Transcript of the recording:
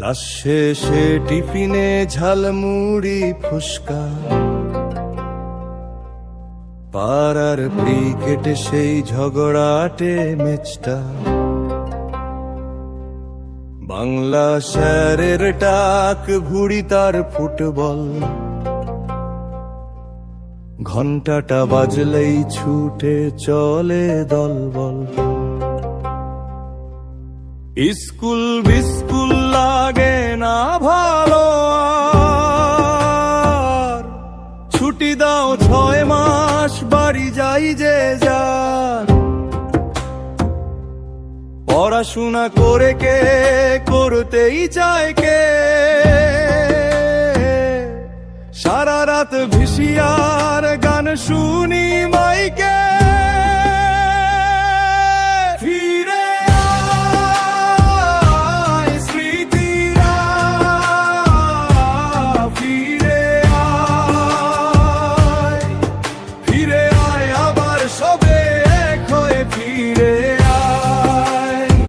Class শেষে টিফিনে ঝালমুড়ি ফুসকা, পাড়ার ক্রিকেটে সেই ঝগড়াটে ম্যাচটা, বাংলা স্যারের টাক ভুড়ি তার ফুটবল, ঘন্টাটা বাজলেই ছুটে চলে দলবল। স্কুল বিস্কুল লাগে না ভালো আর, ছুটি দাও 6 মাস বাড়ি যাই যে যার। পড়াশোনা করে কে করতেই চায় কে, সারা রাত ভিসিআর গান শুনি।